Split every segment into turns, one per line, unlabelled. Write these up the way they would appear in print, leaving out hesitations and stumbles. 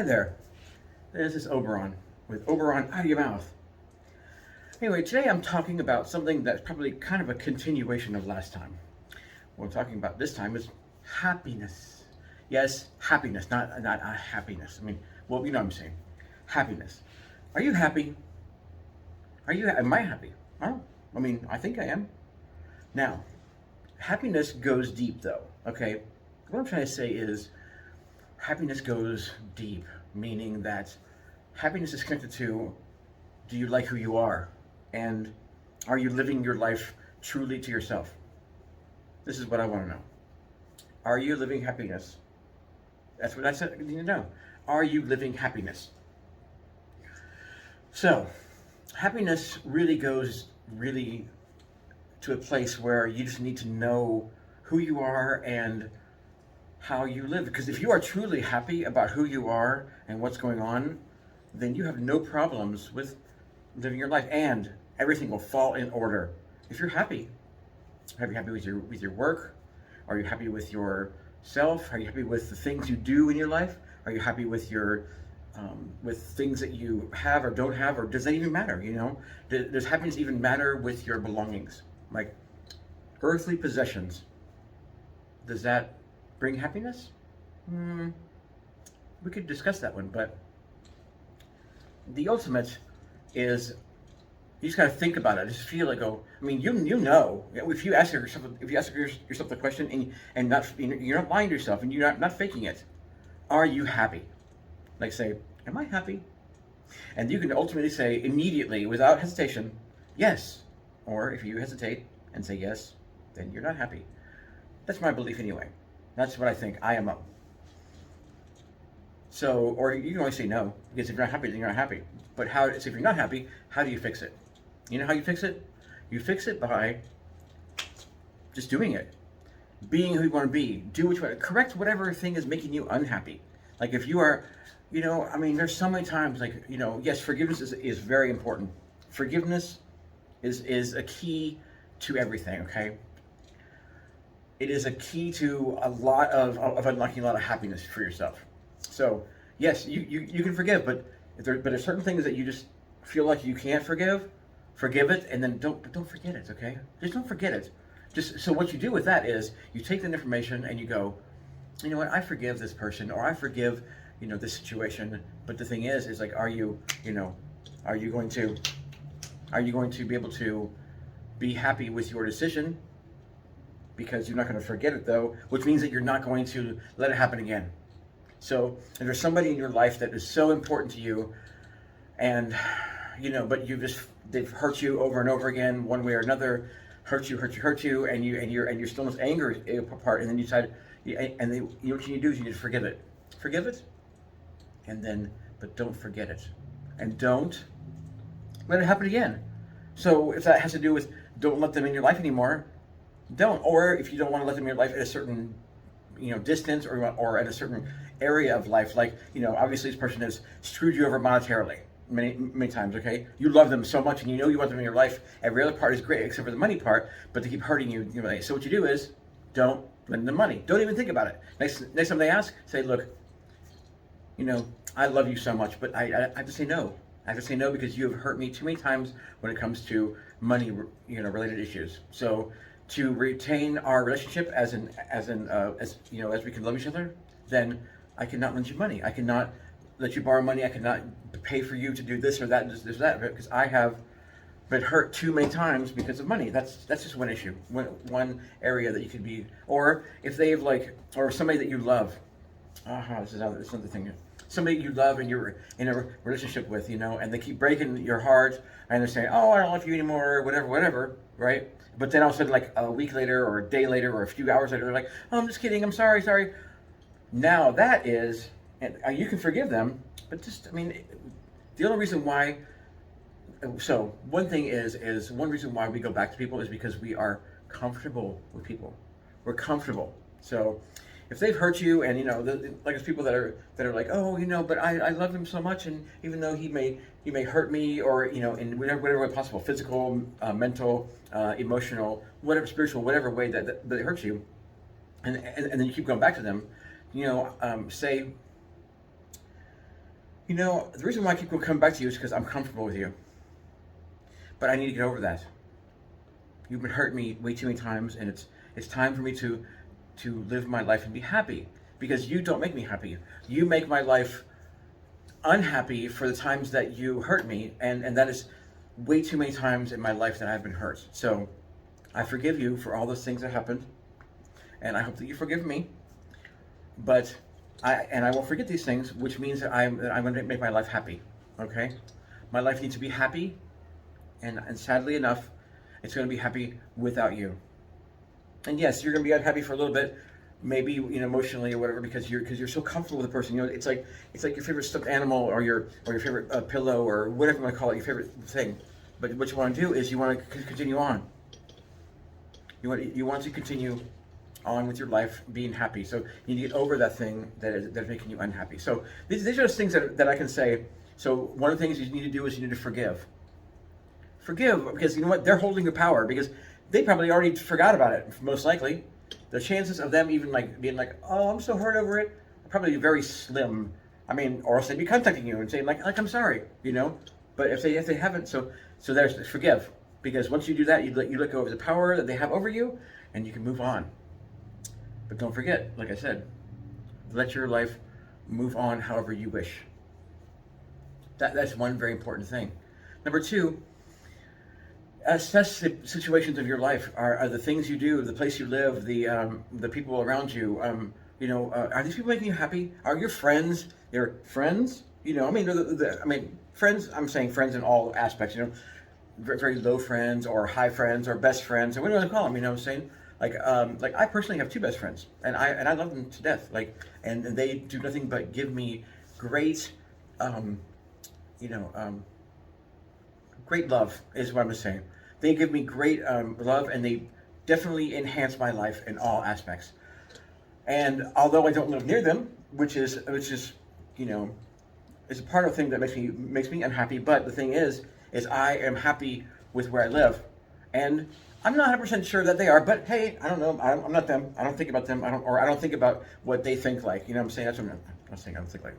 Hi there, this is Oberon with Oberon Out of Your Mouth. Anyway, today I'm talking about something that's probably kind of a continuation of last time. What I'm talking about this time is happiness. Yes, happiness, not happiness. I mean, well, you know what I'm saying. Happiness. Are you happy? Am I happy? Oh, I mean, I think I am. Now, happiness goes deep though, okay? What I'm trying to say is happiness goes deep, meaning that happiness is connected to, do you like who you are? And are you living your life truly to yourself? This is what I want to know. Are you living happiness? That's what I said. You need to know. Are you living happiness? So, happiness really goes to a place where you just need to know who you are and how you live. Because if you are truly happy about who you are and what's going on, then you have no problems with living your life, and everything will fall in order. If you're happy, are you happy with your work? Are you happy with yourself? Are you happy with the things you do in your life? Are you happy with your with things that you have or don't have, or does that even matter? You know, does happiness even matter with your belongings, like earthly possessions? Does that bring happiness? We could discuss that one, but the ultimate is you just got to think about it. Just feel it. Go. I mean, you know, if you ask yourself the question and not, you're not lying to yourself and you're not faking it. Are you happy? Like, say, am I happy? And you can ultimately say immediately, without hesitation, yes. Or if you hesitate and say yes, then you're not happy. That's my belief anyway. That's what I think. I am up. So, or you can always say no, because if you're not happy, then you're not happy. But so if you're not happy, how do you fix it? You know how you fix it? You fix it by just doing it. Being who you want to be. Do what you want. Correct whatever thing is making you unhappy. Like if you are, I mean, there's so many times, like, yes, forgiveness is very important. Forgiveness is a key to everything, okay? It is a key to a lot of unlocking a lot of happiness for yourself. So, yes, you can forgive, but there's certain things that you just feel like you can't forgive it, and then don't forget it, okay? Just don't forget it. Just so what you do with that is you take that information and you go, you know what, I forgive this person, or I forgive, this situation. But the thing is like, are you going to be able to be happy with your decision? Because you're not going to forget it though, which means that you're not going to let it happen again. So if there's somebody in your life that is so important to you, and but they've hurt you over and over again, one way or another, hurt you, and you're still in this anger part, and then you decide, what you do is you need to forgive it, but don't forget it, and don't let it happen again. So if that has to do with don't let them in your life anymore, don't. Or if you don't want to let them in your life at a certain distance, or at a certain area of life, like obviously this person has screwed you over monetarily many times, okay? You love them so much and you want them in your life. Every other part is great except for the money part, but they keep hurting you. So what you do is don't lend them money. Don't even think about it. Next time they ask, say, look, I love you so much, but I have to say no. I have to say no because you have hurt me too many times when it comes to money, related issues. So to retain our relationship as we can love each other, then I cannot lend you money. I cannot let you borrow money. I cannot pay for you to do this or that, this or that, because I have been hurt too many times because of money. That's just one issue, one area that you could be. Or if they have or somebody that you love. This is another thing. Somebody you love and you're in a relationship with, and they keep breaking your heart, and they're saying, "Oh, I don't love you anymore," or whatever, right? But then all of a sudden, like a week later, or a day later, or a few hours later, they're like, "Oh, I'm just kidding. I'm sorry." Now that is, and you can forgive them, but the only reason why. So one reason why we go back to people is because we are comfortable with people. We're comfortable. So if they've hurt you, and like there's people that are like, oh, but I love him so much, and even though he may hurt me, or in whatever way possible, physical, mental, emotional, whatever, spiritual, whatever way that it hurts you, and then you keep going back to them, say, You know, the reason why I keep coming back to you is because I'm comfortable with you. But I need to get over that. You've been hurting me way too many times, and it's time for me to live my life and be happy. Because you don't make me happy. You make my life unhappy for the times that you hurt me, and that is way too many times in my life that I've been hurt. So I forgive you for all those things that happened, and I hope that you forgive me. But I won't forget these things, which means that I'm going to make my life happy. Okay, my life needs to be happy, and sadly enough, it's going to be happy without you. And yes, you're going to be unhappy for a little bit, maybe emotionally or whatever, because you're so comfortable with the person. It's like your favorite stuffed animal or your favorite pillow or whatever you want to call it, your favorite thing. But what you want to do is you want to continue on. You want to continue on with your life being happy. So you need to get over that thing that's making you unhappy. So these are just things that I can say. So one of the things you need to do is you need to forgive. Forgive, because you know what? They're holding your power, because they probably already forgot about it, most likely. The chances of them even being like, oh, I'm so hurt over it, are probably very slim. I mean, or else they'd be contacting you and saying like I'm sorry, But if they haven't, so there's forgive, because once you do that, you let go of the power that they have over you, and you can move on. But don't forget, like I said, let your life move on however you wish. That's one very important thing. Number two, assess the situations of your life. Are the things you do, the place you live, the people around you, are these people making you happy? Are your friends your friends? Friends, I'm saying friends in all aspects, very, very low friends or high friends or best friends, or what do you want to call them, what I'm saying? Like I personally have two best friends, and I love them to death, and they do nothing but give me great, great love is what I'm saying. They give me great love, and they definitely enhance my life in all aspects. And although I don't live near them, which is is a part of the thing that makes me unhappy. But the thing is I am happy with where I live, and I'm not 100% sure that they are. But hey, I don't know. I'm not them. I don't think about them. I don't think about what they think like. You know what I'm saying? That's what I'm saying. I don't think like.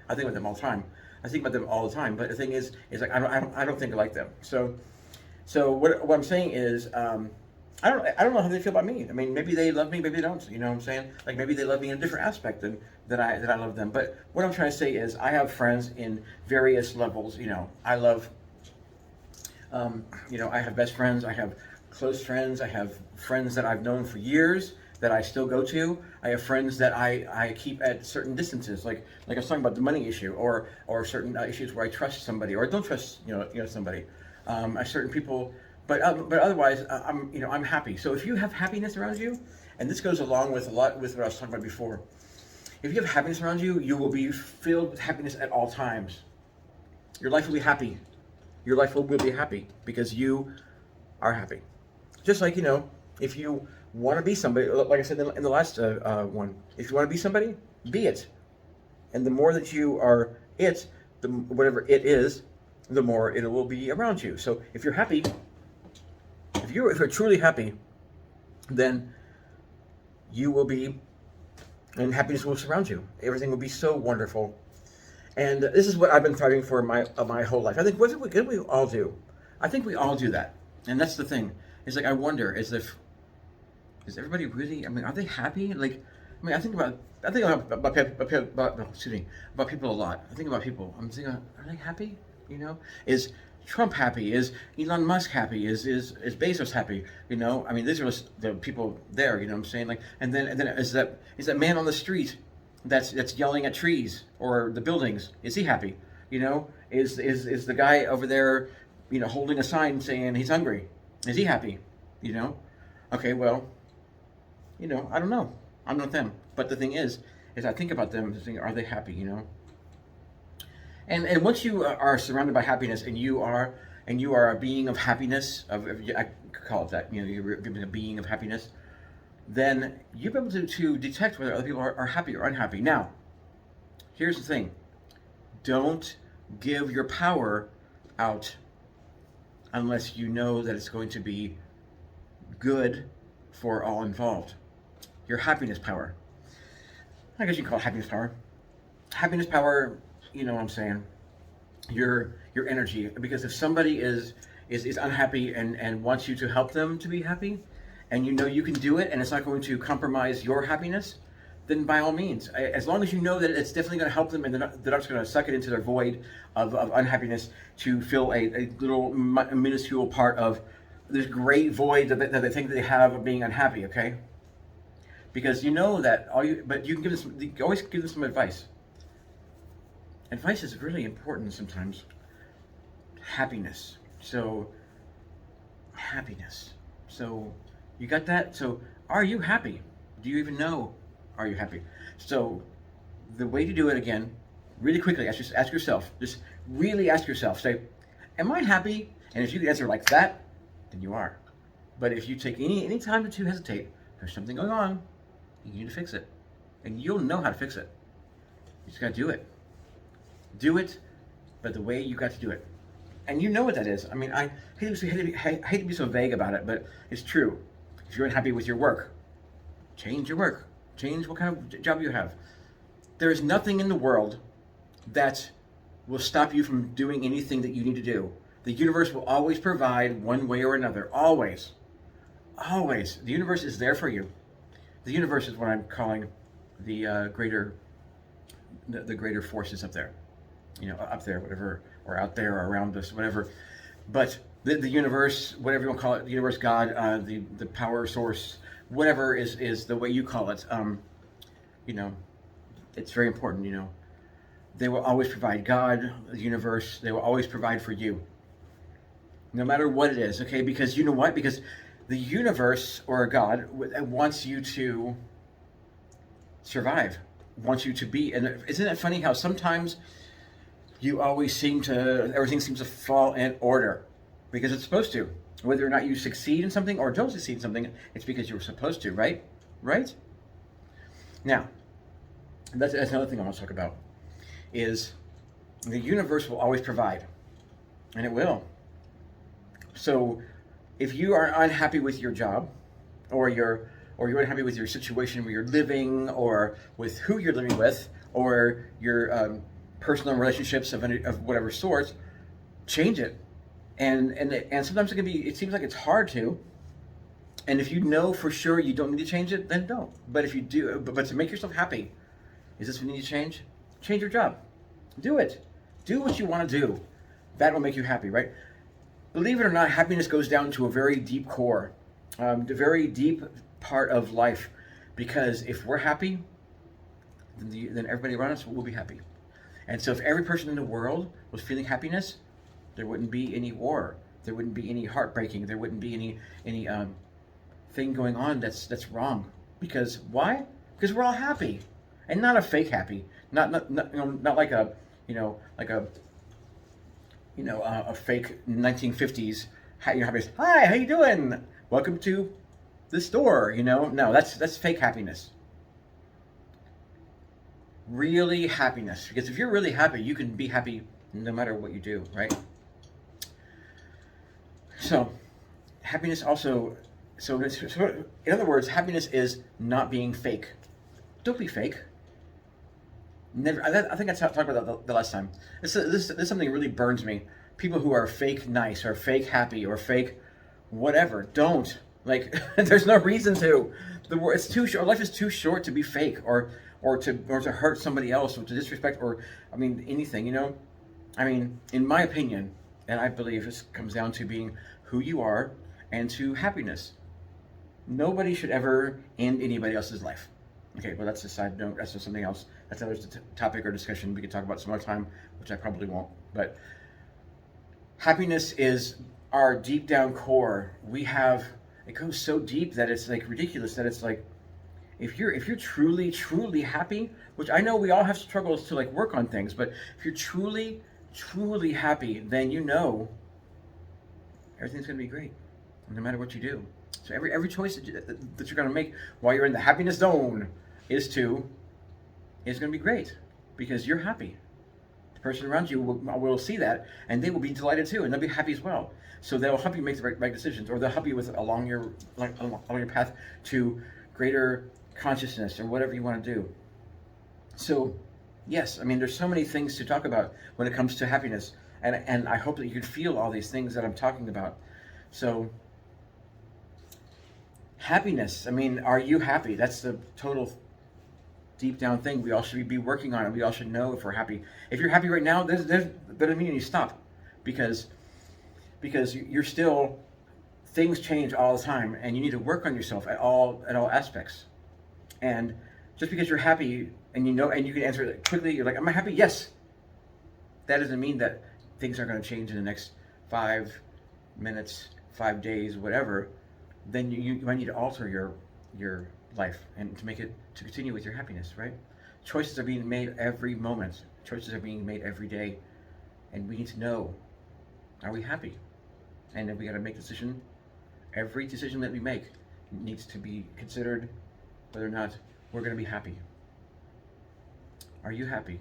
I think about them all the time. I think about them all the time. But the thing is like I don't think like them. So what I'm saying is, I don't know how they feel about me. I mean, maybe they love me, maybe they don't. You know what I'm saying? Like maybe they love me in a different aspect than I love them. But what I'm trying to say is, I have friends in various levels. I love, I have best friends. I have close friends. I have friends that I've known for years that I still go to. I have friends that I keep at certain distances, like I was talking about the money issue, or certain issues where I trust somebody or don't trust somebody. Certain people, but otherwise, I'm happy. So if you have happiness around you, and this goes along with a lot with what I was talking about before, if you have happiness around you, you will be filled with happiness at all times. Your life will be happy. Your life will be happy because you are happy. Just like if you want to be somebody, like I said in the last one, if you want to be somebody, be it. And the more that you are it, whatever it is, the more it will be around you. So if you're happy, if you're truly happy, then you will be, and happiness will surround you. Everything will be so wonderful. And this is what I've been thriving for my whole life. I think what we all do. I think we all do that. And that's the thing. It's like I wonder, is everybody really? I mean, are they happy? I think about people a lot. I think about people. I'm thinking, are they happy? Is Trump happy? Is Elon Musk happy? Is Bezos happy? These are just the people there. You know what I'm saying? And then is that man on the street that's yelling at trees or the buildings? Is he happy? Is the guy over there, holding a sign saying he's hungry? Is he happy? Okay, well, I don't know. I'm not them. But the thing is I think about them and think, are they happy? And once you are surrounded by happiness, and you are a being of happiness, I call it that, you're a being of happiness, then you'll be able to detect whether other people are happy or unhappy. Now, here's the thing. Don't give your power out unless you know that it's going to be good for all involved. Your happiness power. I guess you can call it happiness power. Happiness power you know what I'm saying, your energy. Because if somebody is unhappy and wants you to help them to be happy, and you know you can do it and it's not going to compromise your happiness, then by all means, as long as you know that it's definitely going to help them and they're not just going to suck it into their void of unhappiness to fill a little minuscule part of this great void that they think they have of being unhappy, okay? Because you know that but you can you always give them some advice. Advice is really important sometimes. Happiness. So, happiness. So, you got that? So, are you happy? Do you even know? Are you happy? So, the way to do it again, really quickly, ask yourself, just really ask yourself, say, am I happy? And if you can answer like that, then you are. But if you take any time to hesitate, there's something going on, you need to fix it. And you'll know how to fix it. You just got to do it. Do it, but the way you got to do it. And you know what that is. I mean, I hate to be so vague about it, but it's true. If you're unhappy with your work, change your work. Change what kind of job you have. There is nothing in the world that will stop you from doing anything that you need to do. The universe will always provide one way or another. Always. Always. The universe is there for you. The universe is what I'm calling the greater forces up there. You know, up there, whatever, or out there, or around us, whatever. But the universe, whatever you want to call it, the universe, God, the power source, whatever is the way you call it. You know, it's very important. You know, they will always provide. God, the universe, they will always provide for you, no matter what it is. Okay, because you know what? Because the universe or God wants you to survive, wants you to be. And isn't it funny how sometimes you always everything seems to fall in order because it's supposed to. Whether or not you succeed in something or don't succeed in something, it's because you were supposed to, right? Right? Now, that's another thing I want to talk about, is the universe will always provide, and it will. So, if you are unhappy with your job, or you're unhappy with your situation where you're living, or with who you're living with, or your personal relationships of whatever sort, change it. And sometimes it seems like it's hard to. And if you know for sure you don't need to change it, then don't. But if you do, but to make yourself happy, is this what you need to change? Change your job. Do it. Do what you want to do. That will make you happy, right? Believe it or not, happiness goes down to a very deep core, the very deep part of life. Because if we're happy, then everybody around us will be happy. And so if every person in the world was feeling happiness, there wouldn't be any war. There wouldn't be any heartbreaking. There wouldn't be any thing going on that's wrong. Because why? Because we're all happy, and not a fake happy. Not like a fake 1950s happiness. Hi, how you doing? Welcome to the store. No, that's fake happiness. Really happiness, because if you're really happy, you can be happy no matter what you do, right? So, happiness also, so in other words, happiness is not being fake. Don't be fake. Never. I think I talked about that the last time. This is something that really burns me. People who are fake nice, or fake happy, or fake whatever. Don't. Like, there's no reason to. It's too short. Life is too short to be fake, or to hurt somebody else, or to disrespect, or anything. In my opinion, and I believe this comes down to being who you are and to happiness. Nobody should ever end anybody else's life. Okay, well, that's a side note. That's just something else. That's another topic or discussion we could talk about some other time, which I probably won't. But happiness is our deep down core. It goes so deep that it's like ridiculous, that it's like, if you're truly, truly happy, which I know we all have struggles to like work on things, but if you're truly, truly happy, then everything's going to be great, no matter what you do. So every choice that you're going to make while you're in the happiness zone is going to be great, because you're happy. The person around you will see that, and they will be delighted too, and they'll be happy as well. So they'll help you make the right decisions, or they'll help you along your path to greater consciousness, or whatever you want to do. So Yes, I mean, there's so many things to talk about when it comes to happiness, and I hope that you can feel all these things that I'm talking about. So, happiness. I mean, are you happy? That's the total deep down thing. We all should be working on it. We all should know if we're happy. If you're happy right now, that doesn't mean you need to stop, because you're still, things change all the time, and you need to work on yourself at all aspects. And just because you're happy and you know and you can answer it quickly, you're like, "Am I happy?" Yes. That doesn't mean that things aren't going to change in the next 5 minutes, 5 days, whatever. Then you might need to alter your life and to make it to continue with your happiness, right? Choices are being made every moment. Choices are being made every day, and we need to know: are we happy? And then we got to make a decision. Every decision that we make needs to be considered whether or not we're going to be happy. Are you happy?